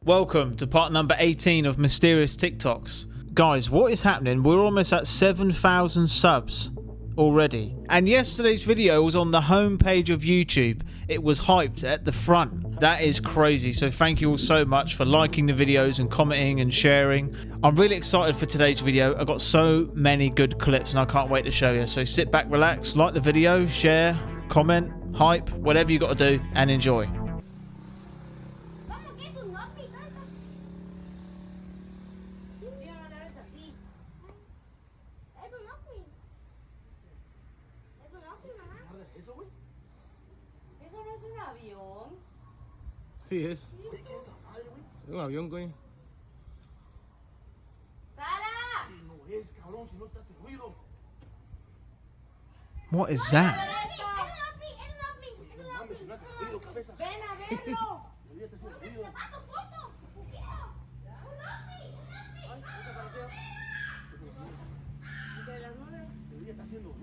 Welcome to part number 18 of Mysterious TikToks. Guys, what is happening? We're almost at 7,000 subs already. And yesterday's video was on the homepage of YouTube. It was hyped at the front. That is crazy. So thank you all so much for liking the videos and commenting and sharing. I'm really excited for today's video. I've got so many good clips and I can't wait to show you. So sit back, relax, like the video, share, comment, hype, whatever you got to do, and enjoy. Sí, es. Es un avión, coño. ¡Sara! What is that? ¡Ven a verlo!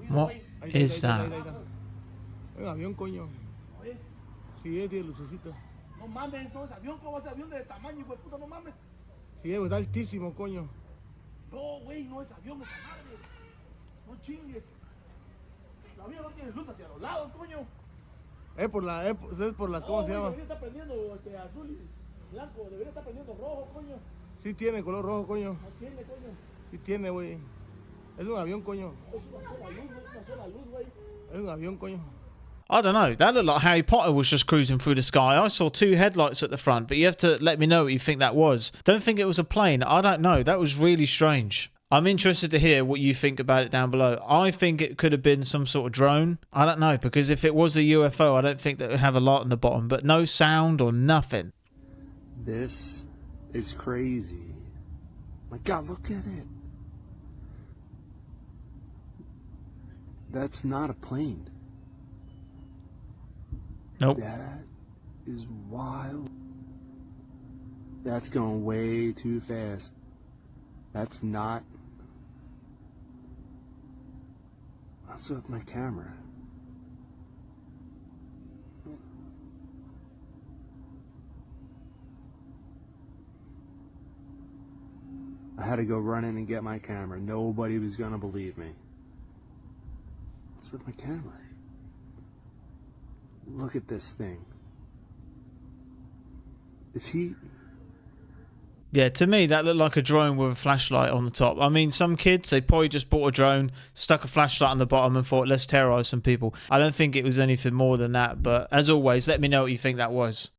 What is that? Es un avión, coño. Sí, es, tiene lucecita. No mames, no es avión, ¿cómo va a ser avión de tamaño, hijo de puta? No mames. Sí, está altísimo, coño. No, güey, no es avión, esa madre. No chingues. El avión no tiene luz hacia los lados, coño. Es por las, ¿cómo se llama? Debería estar prendiendo azul y blanco, debería estar prendiendo rojo, coño. Sí tiene color rojo, coño. No tiene, coño. Sí tiene, güey. Es un avión, coño. Es una sola luz, no es una sola luz, güey. Es un avión, coño. I don't know. That looked like Harry Potter was just cruising through the sky. I saw two headlights at the front, but you have to let me know what you think that was. Don't think it was a plane. I don't know. That was really strange. I'm interested to hear what you think about it down below. I think it could have been some sort of drone. I don't know, because if it was a UFO, I don't think that it would have a light on the bottom, but no sound or nothing. This is crazy. My God, look at it. That's not a plane. Nope. That is wild. That's going way too fast. That's not... What's up with my camera? I had to go run in and get my camera. Nobody was gonna believe me. What's with my camera? Look at this thing. Is he... Yeah, to me, that looked like a drone with a flashlight on the top. I mean, some kids, they probably just bought a drone, stuck a flashlight on the bottom and thought, let's terrorize some people. I don't think it was anything more than that, but as always, let me know what you think that was.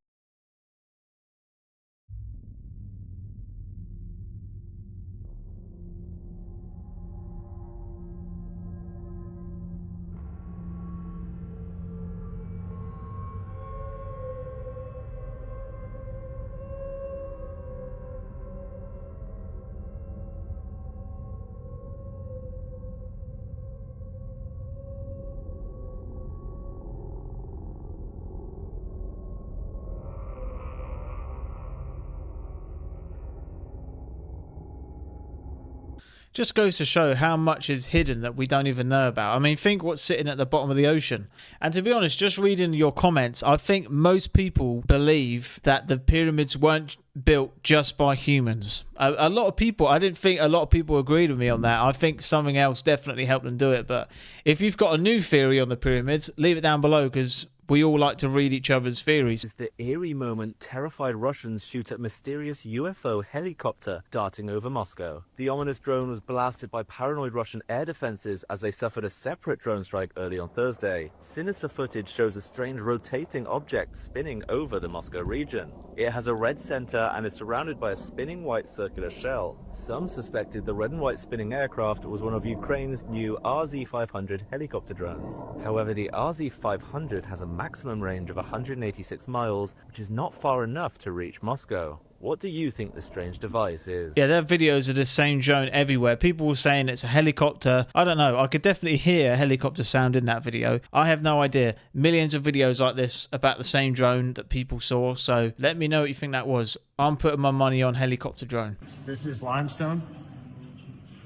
Just goes to show how much is hidden that we don't even know about. I mean, think what's sitting at the bottom of the ocean. And to be honest, just reading your comments, I think most people believe that the pyramids weren't built just by humans. A lot of people, I didn't think a lot of people agreed with me on that. I think something else definitely helped them do it. But if you've got a new theory on the pyramids, leave it down below, because we all like to read each other's theories. Is the eerie moment terrified Russians shoot at mysterious UFO helicopter darting over Moscow. The ominous drone was blasted by paranoid Russian air defenses as they suffered a separate drone strike early on Thursday. Sinister footage shows a strange rotating object spinning over the Moscow region. It has a red center and is surrounded by a spinning white circular shell. Some suspected the red and white spinning aircraft was one of Ukraine's new RZ-500 helicopter drones. However, the RZ-500 has a maximum range of 186 miles, which is not far enough to reach Moscow. What do you think the strange device is? Yeah, there are videos of the same drone everywhere. People were saying it's a helicopter. I don't know. I could definitely hear a helicopter sound in that video. I have no idea. Millions of videos like this about the same drone that people saw. So let me know what you think that was. I'm putting my money on helicopter drone. This is limestone.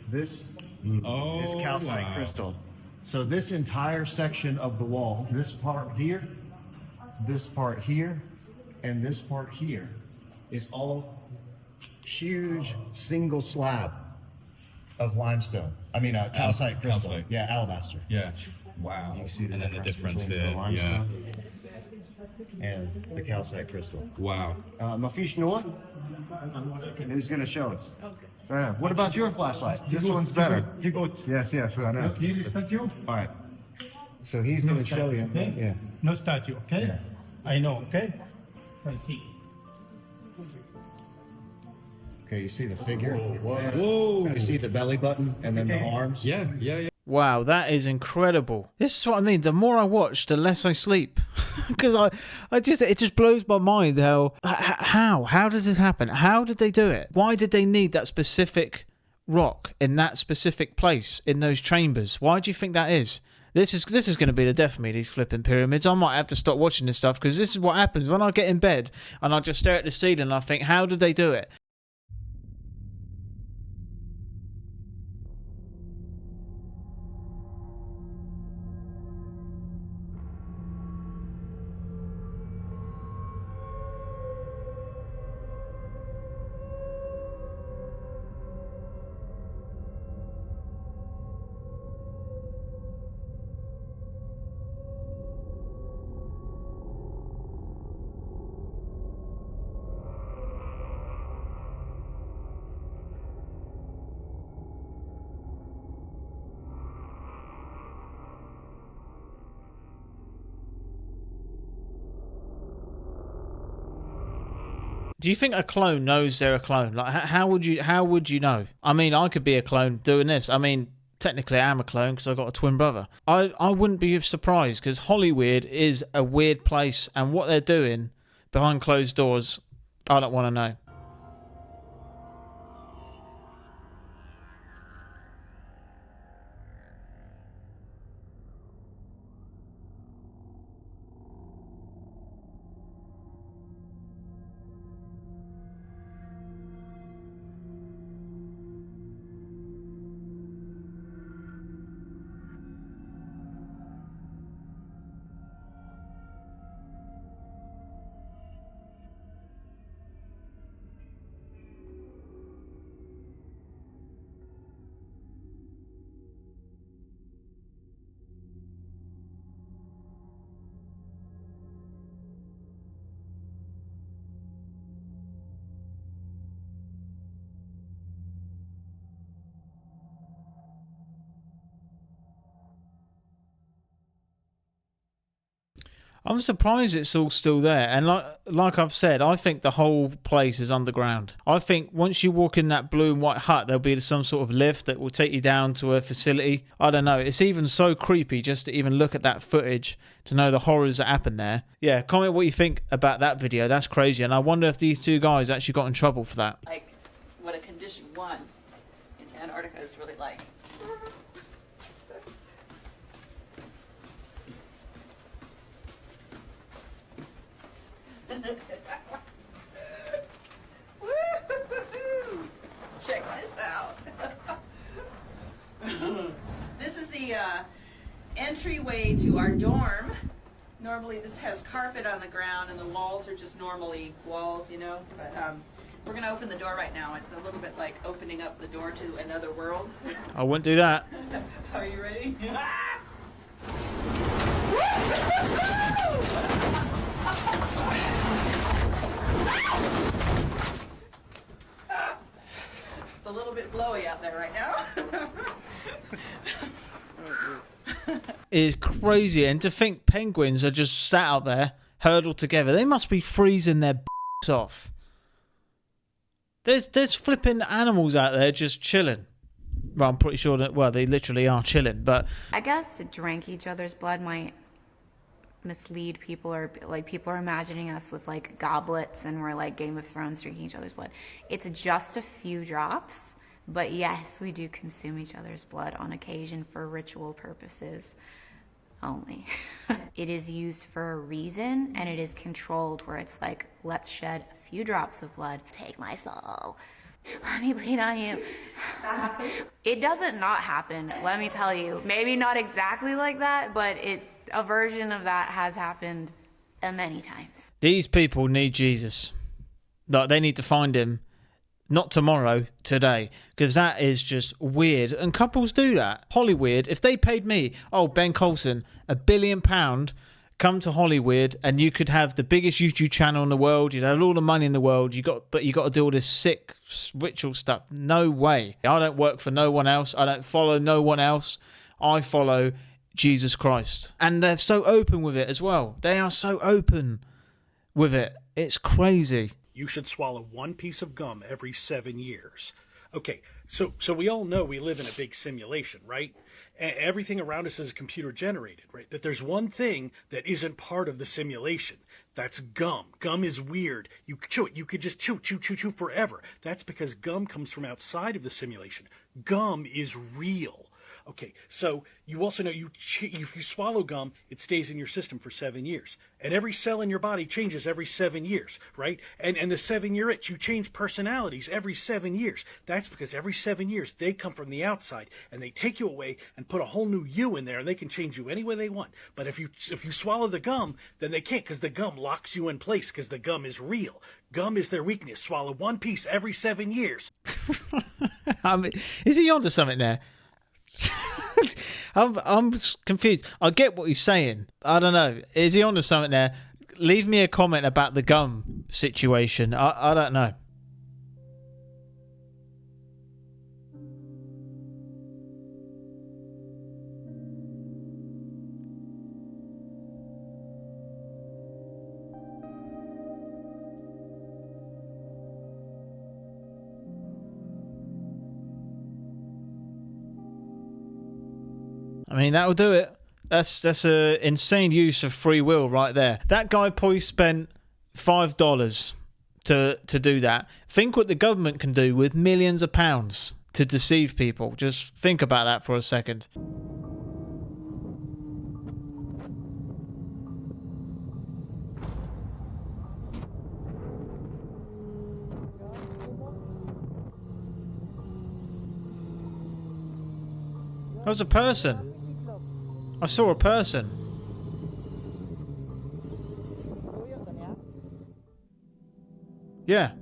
This is calcite crystal. So this entire section of the wall, this part here, and this part here, is all huge single slab of limestone. I mean, calcite crystal. Calcite. Yeah, alabaster. Yeah. Wow. You see the and then the difference between there. the limestone and the calcite crystal. Wow. Mafish Noah is going to show us. What about your flashlight? This one's better. Yes, I know. All right. So he's going to show you. Okay? Yeah. No statue, okay? Yeah. I know, okay? I see. Okay, you see the figure? Whoa. You see the belly button and then the arms? Yeah. Wow, that is incredible. This is what I mean. The more I watch, the less I sleep. Because it just blows my mind how does this happen? How did they do it? Why did they need that specific rock in that specific place in those chambers? Why do you think that is? This is going to be the death of me, these flipping pyramids. I might have to stop watching this stuff, because this is what happens when I get in bed and I just stare at the ceiling and I think, how did they do it? Do you think a clone knows they're a clone? Like, how would you know? I mean, I could be a clone doing this. I mean, technically I am a clone because I've got a twin brother. I wouldn't be surprised, because Hollywood is a weird place, and what they're doing behind closed doors, I don't want to know. I'm surprised it's all still there. And like I've said, I think the whole place is underground. I think once you walk in that blue and white hut, there'll be some sort of lift that will take you down to a facility. I don't know. It's even so creepy just to even look at that footage to know the horrors that happened there. Yeah, comment what you think about that video. That's crazy. And I wonder if these two guys actually got in trouble for that. Like what a condition 1 in Antarctica is really like. Check this out. This is the entryway to our dorm. Normally this has carpet on the ground and the walls are just normally walls, you know, but we're gonna open the door right now. It's a little bit like opening up the door to another world. I wouldn't do that. Are you ready? It's a little bit blowy out there right now. It's crazy. And to think penguins are just sat out there, huddled together. They must be freezing their off. There's flipping animals out there just chilling. Well, I'm pretty sure that, well, they literally are chilling, but... I guess to drink each other's blood might mislead people, or like people are imagining us with like goblets and we're like Game of Thrones drinking each other's blood. It's just a few drops, but yes, we do consume each other's blood on occasion for ritual purposes only. It is used for a reason, and it is controlled where it's like, let's shed a few drops of blood. Take my soul. Let me bleed on you. It doesn't not happen, let me tell you. Maybe not exactly like that, but a version of that has happened many times. These people need Jesus. Like, they need to find him, not tomorrow, today, because that is just weird. And couples do that. Hollywood, if they paid me, Ben Colson, £1 billion, come to Hollywood, and you could have the biggest YouTube channel in the world, you'd have all the money in the world, but you got to do all this sick ritual stuff. No way. I don't work for no one else. I don't follow no one else. I follow Jesus Christ. And they're so open with it as well. They are so open with it. It's crazy. You should swallow one piece of gum every 7 years. Okay, so we all know we live in a big simulation, right? Everything around us is computer generated, right? That there's one thing that isn't part of the simulation. That's gum. Gum is weird. You chew it. You could just chew forever. That's because gum comes from outside of the simulation. Gum is real. Okay, so you also know if you swallow gum, it stays in your system for 7 years. And every cell in your body changes every 7 years, right? And the 7-year itch, you change personalities every 7 years. That's because every 7 years, they come from the outside, and they take you away and put a whole new you in there, and they can change you any way they want. But if you swallow the gum, then they can't, because the gum locks you in place, because the gum is real. Gum is their weakness. Swallow one piece every 7 years. I mean, is he onto something there? I'm confused. I get what he's saying. I don't know. Is he onto something there? Leave me a comment about the gum situation. I don't know. I mean, that'll do it. That's an insane use of free will right there. That guy probably spent $5 to do that. Think what the government can do with millions of pounds to deceive people. Just think about that for a second. That was a person. I saw a person. Yeah.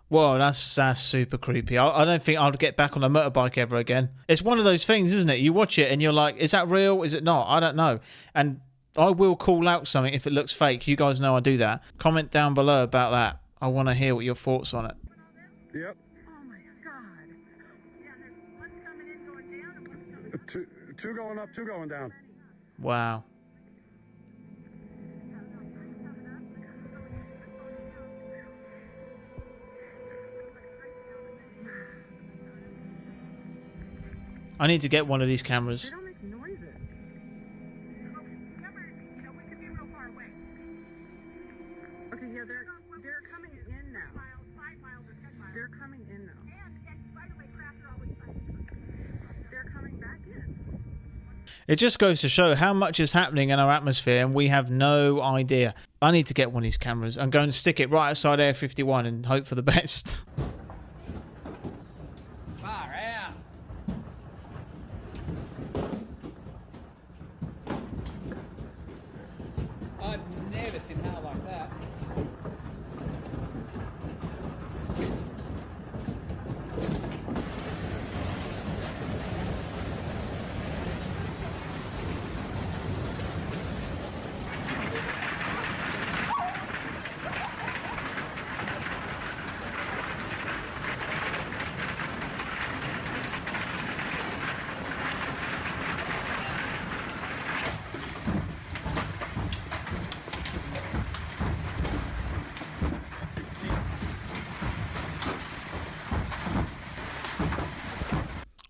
Whoa, that's super creepy. I don't think I'd get back on a motorbike ever again. It's one of those things, isn't it? You watch it and you're like, is that real? Is it not? I don't know. And I will call out something if it looks fake. You guys know I do that. Comment down below about that. I want to hear what your thoughts on it. Yep. Two going up, two going down. Wow. I need to get one of these cameras. They don't make noises. Remember, we could be real far away. Okay, yeah, they're coming in now. 5 miles or 10 miles. They're coming in now. And by the way, crafts are always sightings. They're coming back in. It just goes to show how much is happening in our atmosphere and we have no idea. I need to get one of these cameras. I'm going to stick it right outside Air 51 and hope for the best. Far out. I've never seen hell like that.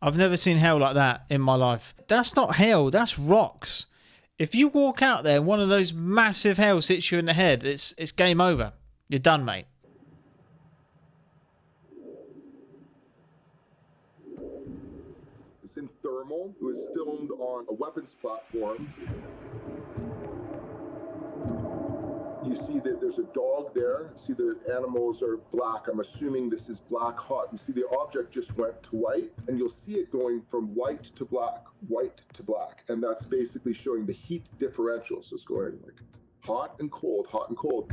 I've never seen hell like that in my life. That's not hell, that's rocks. If you walk out there and one of those massive hells hits you in the head, it's game over. You're done, mate. It's in thermal. It was filmed on a weapons platform. You see that there's a dog there. See the animals are black. I'm assuming this is black hot. You see the object just went to white, and you'll see it going from white to black, and that's basically showing the heat differential. So it's going like hot and cold, hot and cold.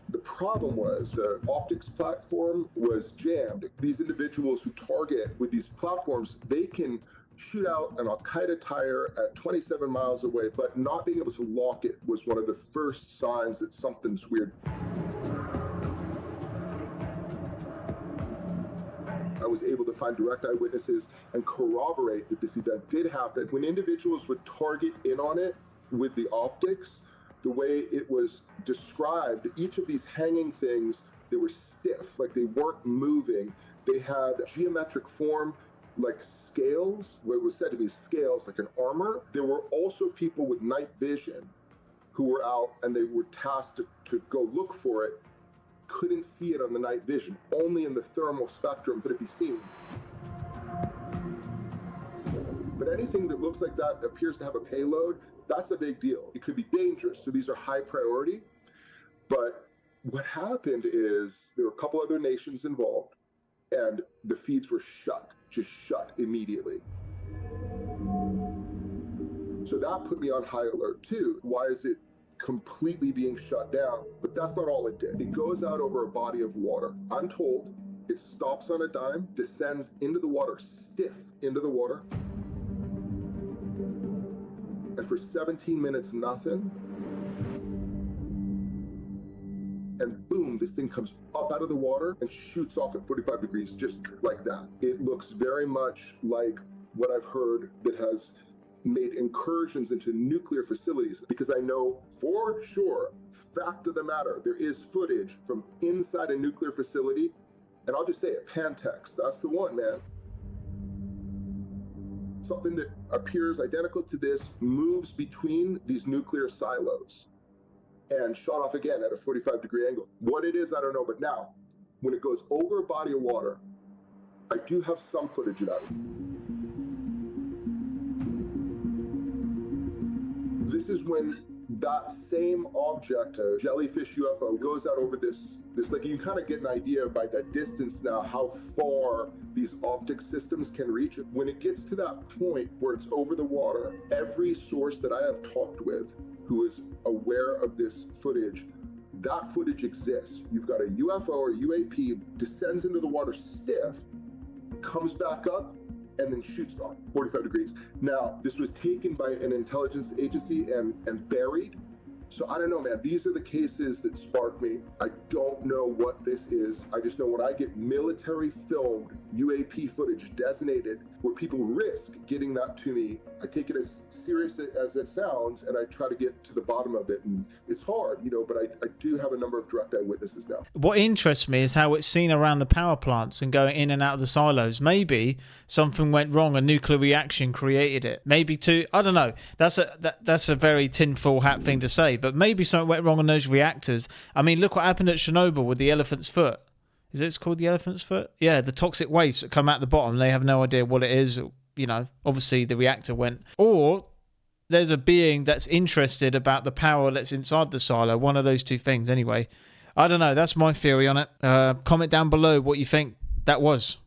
The problem was the optics platform was jammed. These individuals who target with these platforms, they can shoot out an Al-Qaeda tire at 27 miles away, but not being able to lock it was one of the first signs that something's weird. I was able to find direct eyewitnesses and corroborate that this event did happen. When individuals would target in on it with the optics, the way it was described, each of these hanging things, they were stiff, like they weren't moving. They had geometric form, like scales, what was said to be scales, like an armor. There were also people with night vision who were out and they were tasked to go look for it. Couldn't see it on the night vision. Only in the thermal spectrum could it be seen. But anything that looks like that appears to have a payload, that's a big deal. It could be dangerous, so these are high priority. But what happened is there were a couple other nations involved, and the feeds were shut, just shut immediately. So that put me on high alert too. Why is it completely being shut down? But that's not all it did. It goes out over a body of water. I'm told it stops on a dime, descends into the water, stiff into the water, and for 17 minutes, nothing. And boom, this thing comes up out of the water and shoots off at 45 degrees, just like that. It looks very much like what I've heard that has made incursions into nuclear facilities, because I know for sure, fact of the matter, there is footage from inside a nuclear facility, and I'll just say it, Pantex, that's the one, man. Something that appears identical to this moves between these nuclear silos and shot off again at a 45-degree angle. What it is, I don't know, but now, when it goes over a body of water, I do have some footage of that. This is when that same object, a jellyfish UFO, goes out over this like, you kind of get an idea by that distance now how far these optic systems can reach. When it gets to that point where it's over the water, every source that I have talked with who is aware of this footage, that footage exists. You've got a UFO or UAP descends into the water stiff, comes back up, and then shoots off 45 degrees. Now, this was taken by an intelligence agency and buried. So I don't know, man. These are the cases that spark me. I don't know what this is. I just know when I get military filmed UAP footage designated where people risk getting that to me, I take it as serious as it sounds, and I try to get to the bottom of it. And it's hard, you know, but I do have a number of direct eyewitnesses now. What interests me is how it's seen around the power plants and going in and out of the silos. Maybe something went wrong, a nuclear reaction created it. Maybe I don't know. That's a very tinfoil hat thing to say, but maybe something went wrong on those reactors. I mean, look what happened at Chernobyl with the elephant's foot. Is it called the elephant's foot? Yeah, the toxic waste that come out the bottom. They have no idea what it is. You know, obviously the reactor went. Or there's a being that's interested about the power that's inside the silo. One of those two things, anyway. I don't know. That's my theory on it. Comment down below what you think that was.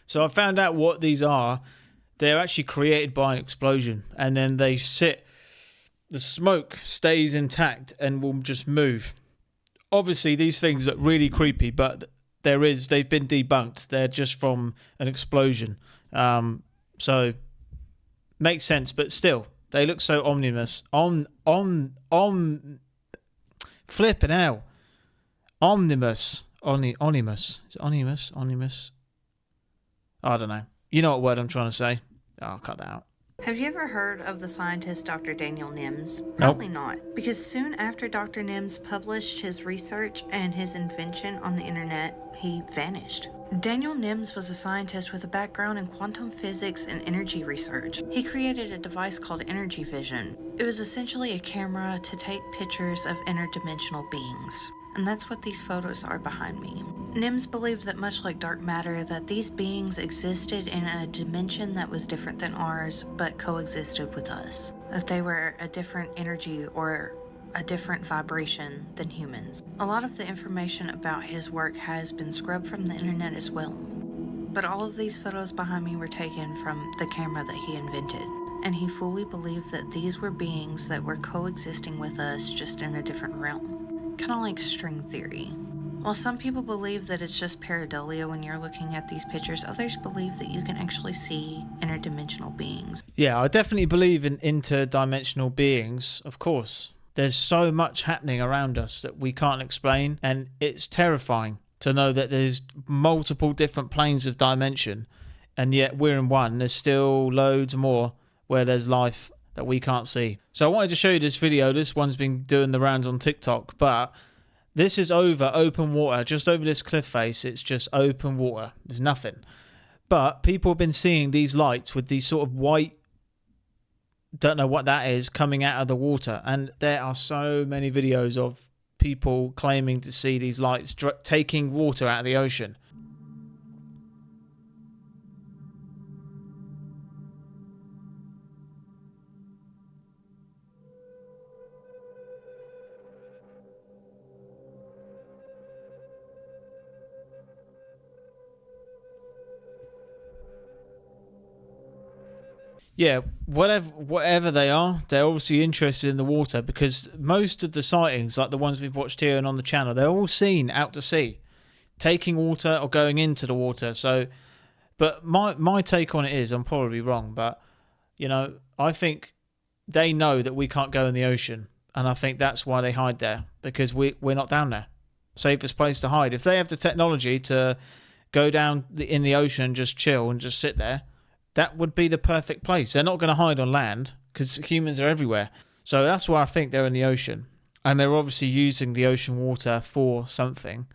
So I found out what these are. They're actually created by an explosion, and then they sit. The smoke stays intact and will just move. Obviously, these things look really creepy, but they've been debunked. They're just from an explosion. So makes sense, but still, they look so ominous. Flipping out. Omnibus. Onimus. Is it onimus? Onimus? I don't know. You know what word I'm trying to say. Oh, I'll cut that out. Have you ever heard of the scientist Dr. Daniel Nims? Probably not, because soon after Dr. Nims published his research and his invention on the internet, he vanished. Daniel Nims was a scientist with a background in quantum physics and energy research. He created a device called energy vision. It was essentially a camera to take pictures of interdimensional beings. And that's what these photos are behind me. Nims believed that much like dark matter, that these beings existed in a dimension that was different than ours, but coexisted with us. That they were a different energy or a different vibration than humans. A lot of the information about his work has been scrubbed from the internet as well. But all of these photos behind me were taken from the camera that he invented. And he fully believed that these were beings that were coexisting with us, just in a different realm. Kind of like string theory. While some people believe that it's just pareidolia when you're looking at these pictures, others believe that you can actually see interdimensional beings. Yeah, I definitely believe in interdimensional beings, of course. There's so much happening around us that we can't explain, and it's terrifying to know that there's multiple different planes of dimension, and yet we're in one. There's still loads more where there's life that we can't see. So I wanted to show you this video. This one's been doing the rounds on TikTok, but this is over open water, just over this cliff face. It's just open water. There's nothing. But people have been seeing these lights with these sort of white, don't know what that is, coming out of the water. And there are so many videos of people claiming to see these lights taking water out of the ocean. Yeah, whatever they are, they're obviously interested in the water, because most of the sightings, like the ones we've watched here and on the channel, they're all seen out to sea, taking water or going into the water. So, but my take on it is, I'm probably wrong, but, you know, I think they know that we can't go in the ocean, and I think that's why they hide there, because we're not down there. Safest place to hide. If they have the technology to go down in the ocean and just chill and just sit there, that would be the perfect place. They're not going to hide on land because humans are everywhere. So that's why I think they're in the ocean. And they're obviously using the ocean water for something.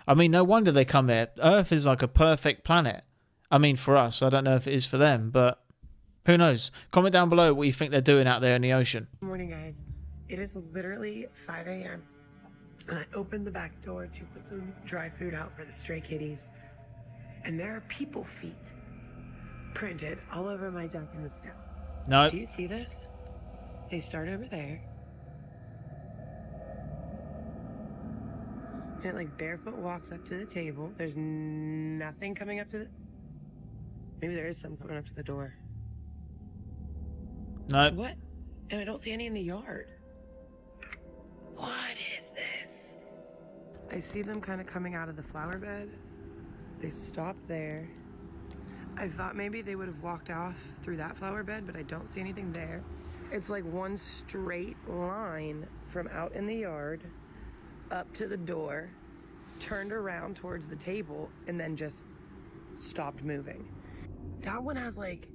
I mean, no wonder they come here. Earth is like a perfect planet. I mean, for us. I don't know if it is for them, but who knows? Comment down below what you think they're doing out there in the ocean. Good morning, guys. It is literally 5 a.m. and I opened the back door to put some dry food out for the stray kitties. And there are people feet printed all over my deck in the snow. No. Do you see this? They start over there. And it like barefoot walks up to the table. There's nothing coming up to the... Maybe there is some coming up to the door. No. What? And I don't see any in the yard. What is this? I see them kind of coming out of the flower bed. They stop there. I thought maybe they would have walked off through that flower bed, but I don't see anything there. It's like one straight line from out in the yard up to the door, turned around towards the table, and then just stopped moving. That one has like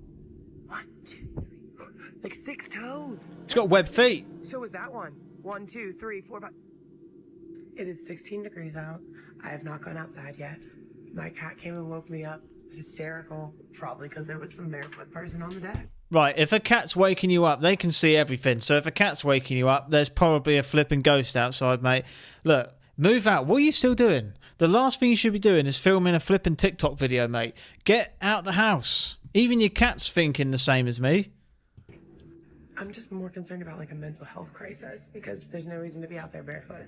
1, 2, 3, 4, like 6 toes. It's got webbed feet. So is that one. 1, 2, 3, 4, 5. It is 16 degrees out. I have not gone outside yet. My cat came and woke me up. Hysterical, probably because there was some barefoot person on the deck. Right, if a cat's waking you up, they can see everything. So if a cat's waking you up, there's probably a flipping ghost outside, mate. Look, move out. What are you still doing? The last thing you should be doing is filming a flipping TikTok video, mate. Get out the house. Even your cat's thinking the same as me. I'm just more concerned about like a mental health crisis because there's no reason to be out there barefoot.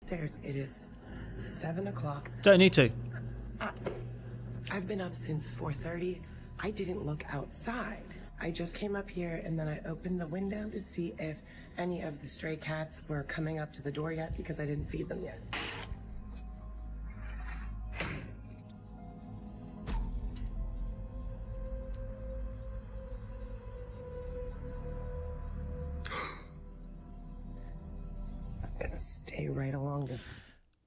Stairs. It is 7 o'clock. Don't need to. I've been up since 4:30. I didn't look outside. I just came up here and then I opened the window to see if any of the stray cats were coming up to the door yet because I didn't feed them yet. I'm gonna stay right along this.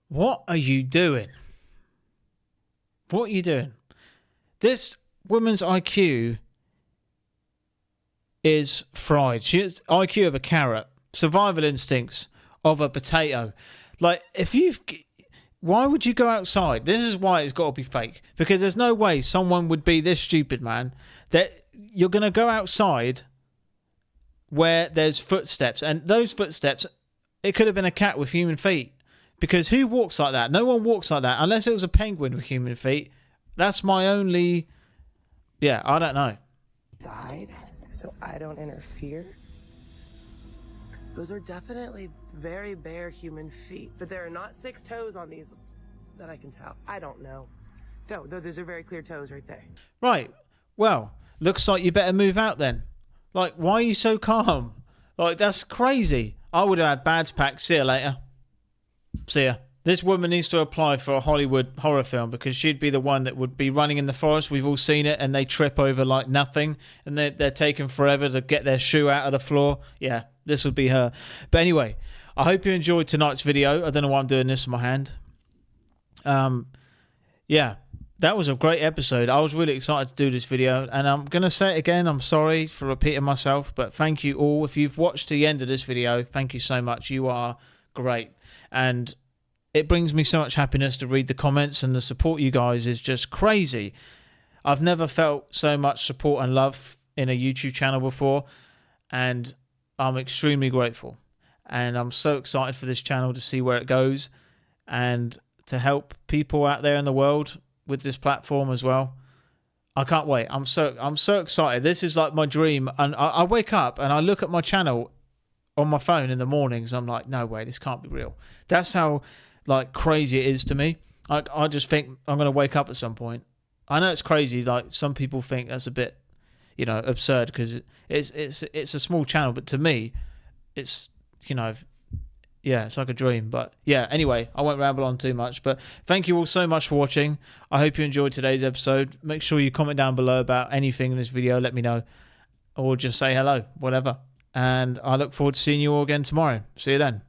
What are you doing? What are you doing? This woman's IQ is fried. She has IQ of a carrot, survival instincts of a potato. Like, why would you go outside? This is why it's got to be fake. Because there's no way someone would be this stupid, man, that you're going to go outside where there's footsteps. And those footsteps, it could have been a cat with human feet. Because who walks like that? No one walks like that unless it was a penguin with human feet. That's my only... Yeah, I don't know. Side, so I don't interfere. Those are definitely very bare human feet, but there are not 6 toes on these that I can tell. I don't know. No, those are very clear toes right there. Right. Well, looks like you better move out then. Like, why are you so calm? Like, that's crazy. I would have had bags packed. See you later. See ya. This woman needs to apply for a Hollywood horror film because she'd be the one that would be running in the forest. We've all seen it, and they trip over like nothing, and they're taking forever to get their shoe out of the floor. Yeah, this would be her. But anyway, I hope you enjoyed tonight's video. I don't know why I'm doing this in my hand. Yeah, that was a great episode. I was really excited to do this video, and I'm going to say it again. I'm sorry for repeating myself, but thank you all. If you've watched to the end of this video, thank you so much. You are great. And it brings me so much happiness to read the comments, and the support you guys is just crazy. I've never felt so much support and love in a YouTube channel before, and I'm extremely grateful. And I'm so excited for this channel to see where it goes and to help people out there in the world with this platform as well. I can't wait. I'm so excited. This is like my dream. And I wake up and I look at my channel on my phone in the mornings. I'm like, no way, this can't be real. That's how like crazy it is to me. I just think I'm going to wake up at some point. I know it's crazy. Like, some people think that's a bit, absurd because it's a small channel. But to me, it's, yeah, it's like a dream. But yeah, anyway, I won't ramble on too much. But thank you all so much for watching. I hope you enjoyed today's episode. Make sure you comment down below about anything in this video. Let me know. Or just say hello, whatever. And I look forward to seeing you all again tomorrow. See you then.